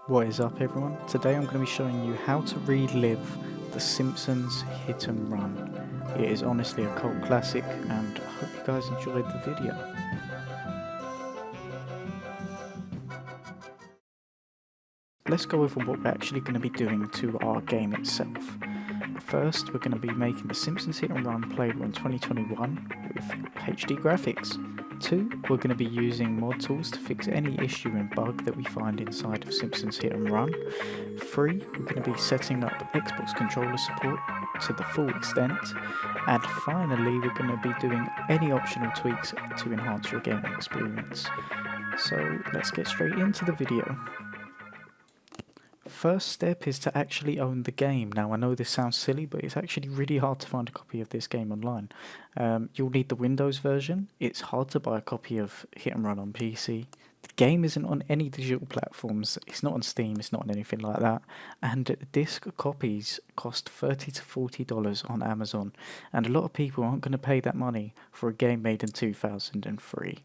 What is up everyone? Today I'm going to be showing you how to relive the Simpsons Hit and Run. It is honestly a cult classic and I hope you guys enjoyed the video. Let's go over what we're actually going to be doing to our game itself. First, we're going to be making the Simpsons Hit and Run playable in 2021 with HD graphics. 2, we're going to be using mod tools to fix any issue and bug that we find inside of Simpsons Hit and Run. 3, we're going to be setting up Xbox controller support to the full extent. And finally, we're going to be doing any optional tweaks to enhance your gaming experience. So let's get straight into the video. First step is to actually own the game. Now I know this sounds silly, but it's actually really hard to find a copy of this game online. You'll need the Windows version. It's hard to buy a copy of Hit and Run on PC. The game isn't on any digital platforms. It's not on Steam. It's not on anything like that. And disc copies cost $30 to $40 on Amazon. And a lot of people aren't going to pay that money for a game made in 2003.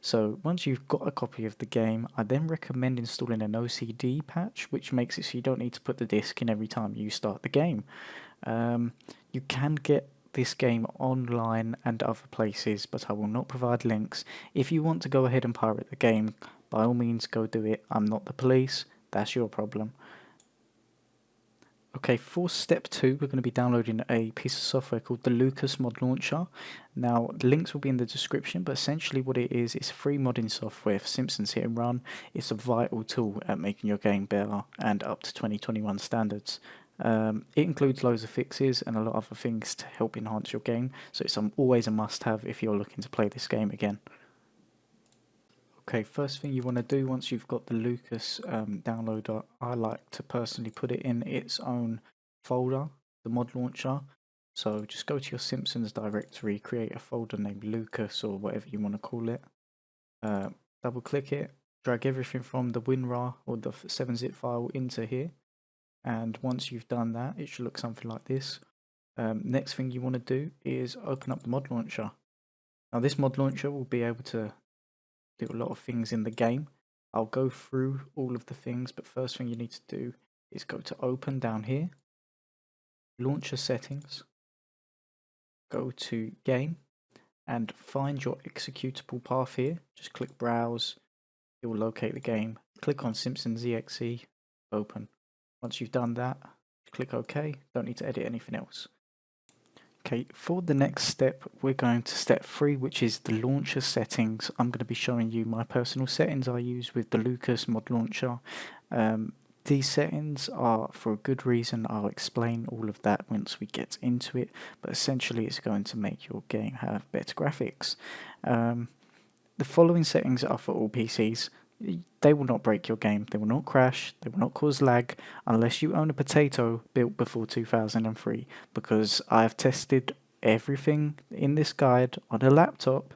So once you've got a copy of the game, I then recommend installing an OCD patch, which makes it so you don't need to put the disc in every time you start the game. You can get this game online and other places, but I will not provide links. If you want to go ahead and pirate the game, by all means go do it. I'm not the police, that's your problem. Okay, for step 2, we're going to be downloading a piece of software called the Lucas Mod Launcher. Now, the links will be in the description, but essentially what it is, it's free modding software for Simpsons Hit and Run. It's a vital tool at making your game better and up to 2021 standards. It includes loads of fixes and a lot of other things to help enhance your game, so it's always a must-have if you're looking to play this game again. Okay, first thing you want to do once you've got the Lucas downloader, I like to personally put it in its own folder, the mod launcher. So just go to your Simpsons directory, create a folder named Lucas or whatever you want to call it. Double click it, drag everything from the WinRAR or the 7-zip file into here. And once you've done that, it should look something like this. Next thing you want to do is open up the mod launcher. Now this mod launcher will be able to do a lot of things in the game. I'll go through all of the things, but first thing you need to do is go to open down here, launcher settings, go to game and find your executable path here. Just click browse, it will locate the game. Click on Simpsons exe, open. Once you've done that, click OK, don't need to edit anything else. Okay, for the next step, we're going to step 3, which is the launcher settings. I'm going to be showing you my personal settings I use with the Lucas mod launcher. These settings are for a good reason. I'll explain all of that once we get into it, but essentially it's going to make your game have better graphics. The following settings are for all PCs. They will not break your game, they will not crash, they will not cause lag unless you own a potato built before 2003, because I have tested everything in this guide on a laptop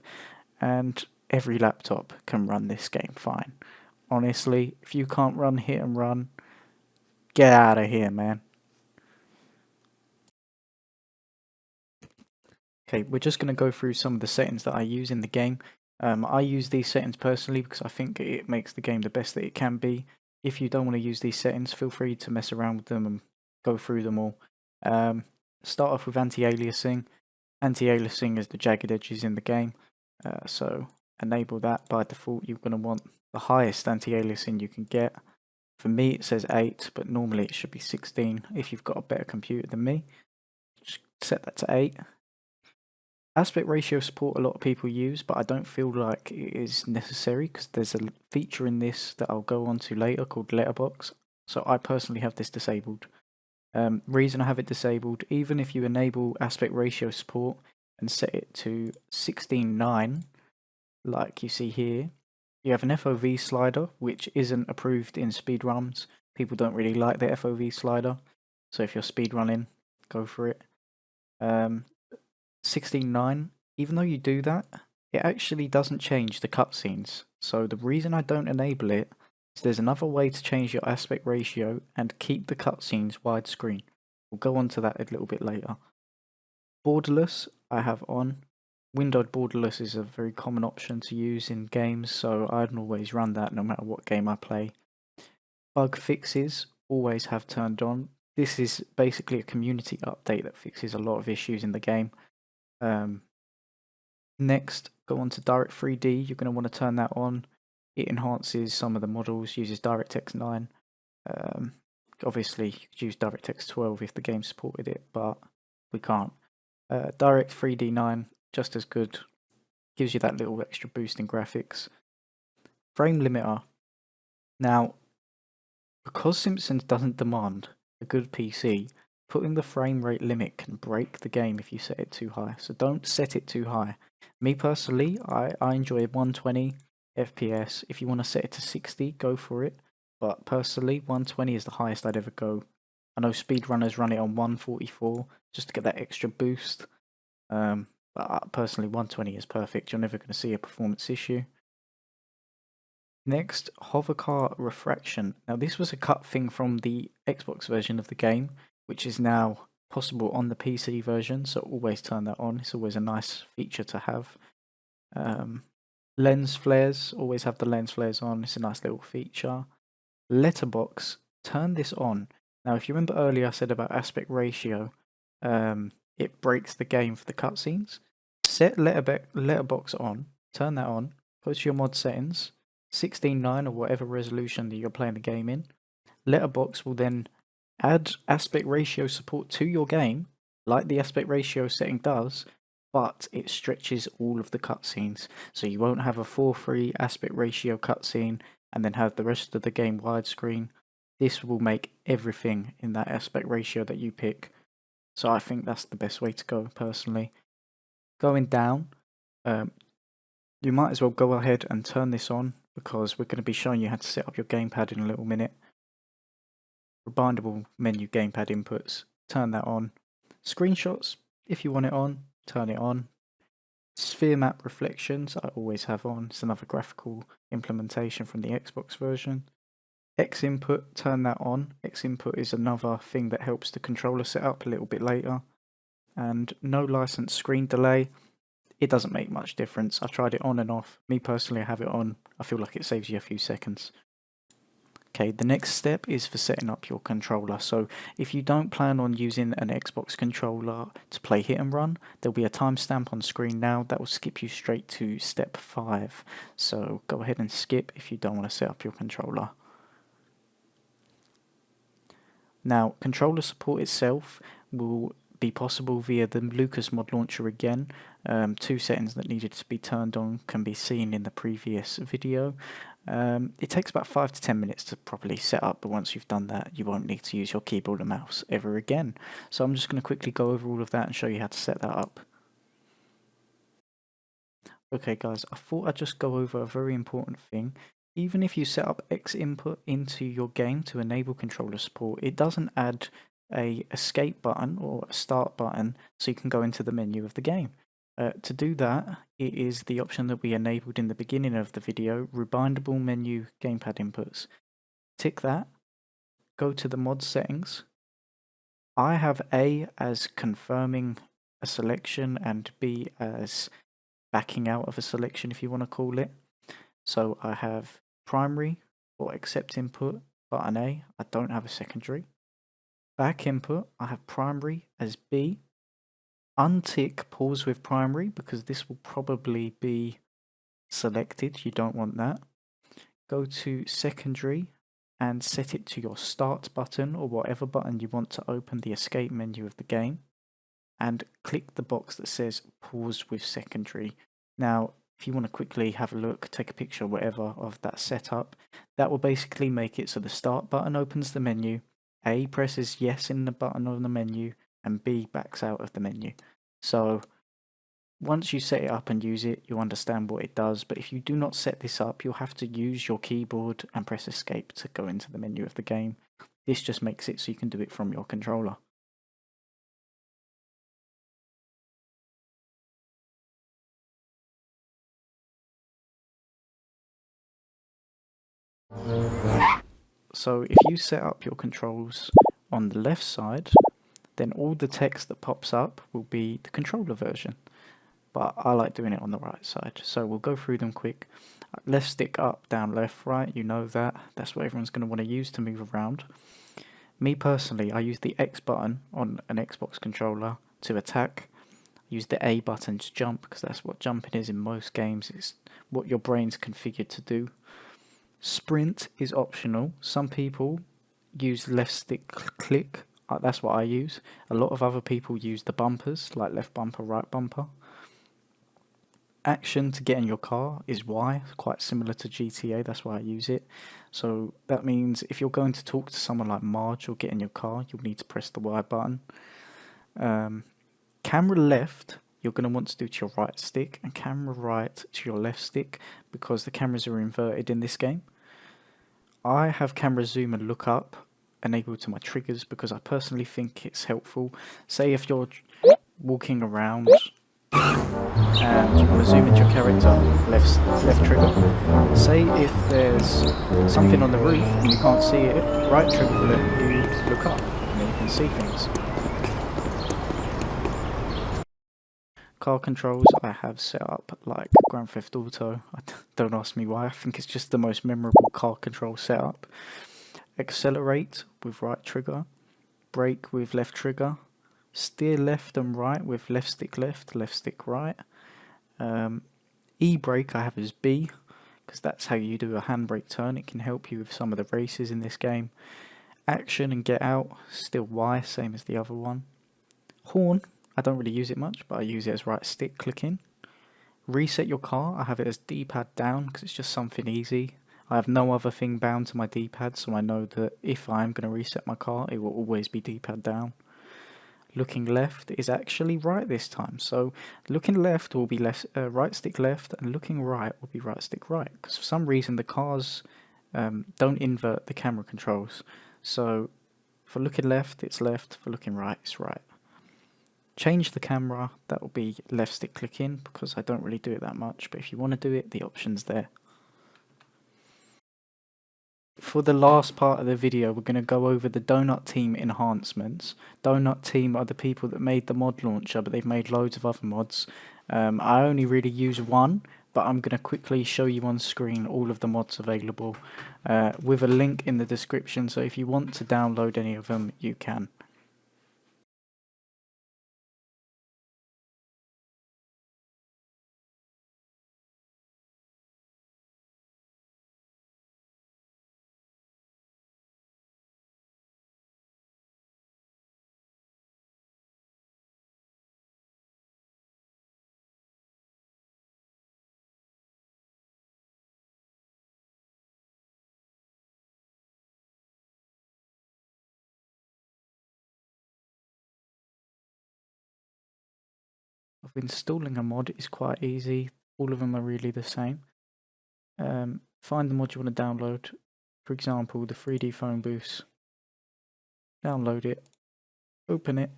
and every laptop can run this game fine. Honestly, if you can't run Hit and Run, get out of here, man. Okay, we're just going to go through some of the settings that I use in the game. I use these settings personally because I think it makes the game the best that it can be. If you don't want to use these settings, feel free to mess around with them and go through them all. Start off with anti-aliasing. Anti-aliasing is the jagged edges in the game, so enable that. By default, you're going to want the highest anti-aliasing you can get. For me, it says 8, but normally it should be 16 if you've got a better computer than me. Just set that to 8. Aspect ratio support a lot of people use, but I don't feel like it is necessary because there's a feature in this that I'll go on to later called letterbox. So I personally have this disabled. Reason I have it disabled, even if you enable aspect ratio support and set it to 16:9, like you see here, you have an FOV slider which isn't approved in speedruns. People don't really like the FOV slider, so if you're speedrunning, go for it. 16:9, even though you do that, it actually doesn't change the cutscenes. So the reason I don't enable it is there's another way to change your aspect ratio and keep the cutscenes widescreen. We'll go on to that a little bit later. Borderless I have on. Windowed borderless is a very common option to use in games, so I'd always run that no matter what game I play. Bug fixes always have turned on. This is basically a community update that fixes a lot of issues in the game. Next, go on to Direct 3D. You're going to want to turn that on. It enhances some of the models, uses DirectX 9. Obviously, you could use DirectX 12 if the game supported it, but we can't. Direct 3D 9, just as good. Gives you that little extra boost in graphics. Frame limiter. Now, because Simpsons doesn't demand a good PC, putting the frame rate limit can break the game if you set it too high. So don't set it too high. Me personally, I enjoy 120 FPS. If you want to set it to 60, go for it. But personally, 120 is the highest I'd ever go. I know speedrunners run it on 144 just to get that extra boost. But personally, 120 is perfect. You're never going to see a performance issue. Next, hovercar refraction. Now this was a cut thing from the Xbox version of the game, which is now possible on the PC version, so always turn that on. It's always a nice feature to have. Lens flares, always have the lens flares on. It's a nice little feature. Letterbox, turn this on. Now if you remember earlier I said about aspect ratio, it breaks the game for the cutscenes. Set letterbox on, turn that on, go to your mod settings, 16:9 or whatever resolution that you're playing the game in. Letterbox will then add aspect ratio support to your game, like the aspect ratio setting does, but it stretches all of the cutscenes. So you won't have a 4:3 aspect ratio cutscene and then have the rest of the game widescreen. This will make everything in that aspect ratio that you pick. So I think that's the best way to go personally. Going down, you might as well go ahead and turn this on because we're going to be showing you how to set up your gamepad in a little minute. Rebindable menu gamepad inputs, turn that on. Screenshots, if you want it on, turn it on. Sphere map reflections, I always have on. It's another graphical implementation from the Xbox version. X input, turn that on. X input is another thing that helps the controller set up a little bit later. And no license screen delay. It doesn't make much difference. I've tried it on and off. Me personally, I have it on. I feel like it saves you a few seconds. Okay, the next step is for setting up your controller. So if you don't plan on using an Xbox controller to play hit and run, there'll be a timestamp on screen now that will skip you straight to step 5. So go ahead and skip if you don't want to set up your controller. Now, controller support itself will be possible via the Lucas mod launcher again. 2 settings that needed to be turned on can be seen in the previous video. It takes about 5 to 10 minutes to properly set up, but once you've done that, you won't need to use your keyboard and mouse ever again. So I'm just going to quickly go over all of that and show you how to set that up. Okay guys, I thought I'd just go over a very important thing. Even if you set up X input into your game to enable controller support, it doesn't add a escape button or a start button so you can go into the menu of the game. To do that, it is the option that we enabled in the beginning of the video, rebindable menu gamepad inputs. Tick that, go to the mod settings. I have A as confirming a selection and B as backing out of a selection, if you want to call it. So I have primary or accept input, button A. I don't have a secondary. Back input, I have primary as B. Untick pause with primary because this will probably be selected. You don't want that. Go to secondary and set it to your start button or whatever button you want to open the escape menu of the game. And click the box that says pause with secondary. Now, if you want to quickly have a look, take a picture, whatever, of that setup, that will basically make it so the start button opens the menu, A presses yes in the button on the menu, and B backs out of the menu. So once you set it up and use it, you'll understand what it does, but if you do not set this up, you'll have to use your keyboard and press escape to go into the menu of the game. This just makes it so you can do it from your controller. So if you set up your controls on the left side, then all the text that pops up will be the controller version. But I like doing it on the right side, so we'll go through them quick. Left stick up, down, left, right, you know that. That's what everyone's going to want to use to move around. Me personally, I use the X button on an Xbox controller to attack. Use the A button to jump, because that's what jumping is in most games. It's what your brain's configured to do. Sprint is optional. Some people use left stick click. That's what I use. A lot of other people use the bumpers, like left bumper, right bumper. Action to get in your car is Y, quite similar to GTA, that's why I use it. So that means if you're going to talk to someone like Marge or get in your car, you'll need to press the Y button. Camera left, you're going to want to do to your right stick, and camera right to your left stick, because the cameras are inverted in this game. I have camera zoom and look up enabled to my triggers because I personally think it's helpful. Say if you're walking around and you want to zoom into your character, left trigger. Say if there's something on the roof and you can't see it, right trigger will let you look up and then you can see things. Car controls I have set up like Grand Theft Auto. Don't ask me why, I think it's just the most memorable car control setup. Accelerate with right trigger, brake with left trigger, steer left and right with left stick right. E-brake I have as B, because that's how you do a handbrake turn. It can help you with some of the races in this game. Action and get out, still Y, same as the other one. Horn, I don't really use it much, but I use it as right stick clicking. Reset your car, I have it as D-pad down, because it's just something easy. I have no other thing bound to my D-pad, so I know that if I'm going to reset my car, it will always be D-pad down. Looking left is actually right this time, so looking left will be right stick left, and looking right will be right stick right, because for some reason the cars don't invert the camera controls. So for looking left it's left, for looking right it's right. Change the camera, that will be left stick click in, because I don't really do it that much, but if you want to do it, the option's there. For the last part of the video, we're going to go over the Donut Team enhancements. Donut Team are the people that made the mod launcher, but they've made loads of other mods. I only really use one, but I'm going to quickly show you on screen all of the mods available with a link in the description, so if you want to download any of them, you can. Installing a mod is quite easy. All of them are really the same. Find the mod you want to download. For example, the 3D phone booths. Download it. Open it.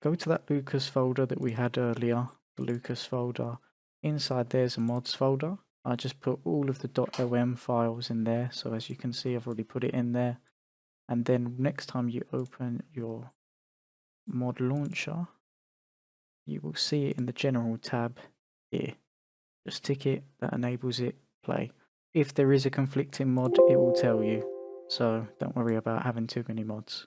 Go to that Lucas folder that we had earlier. The Lucas folder. Inside there's a mods folder. I just put all of the .om files in there. So as you can see, I've already put it in there. And then next time you open your mod launcher, you will see it in the general tab here. Just tick it, that enables it, play. If there is a conflicting mod, it will tell you, so don't worry about having too many mods.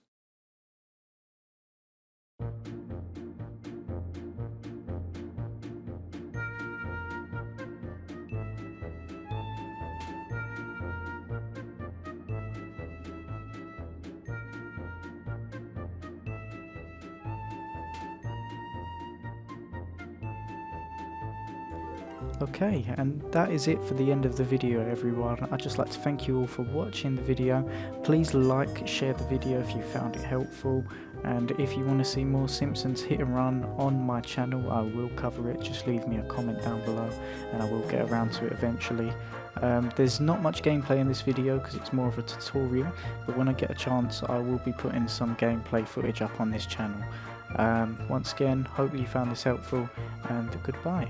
Okay, and that is it for the end of the video, everyone. I'd just like to thank you all for watching the video. Please like, share the video if you found it helpful, and if you want to see more Simpsons hit and run on my channel, I will cover it. Just leave me a comment down below and I will get around to it eventually. There's not much gameplay in this video because it's more of a tutorial, but when I get a chance I will be putting some gameplay footage up on this channel. Once again, hope you found this helpful, and goodbye.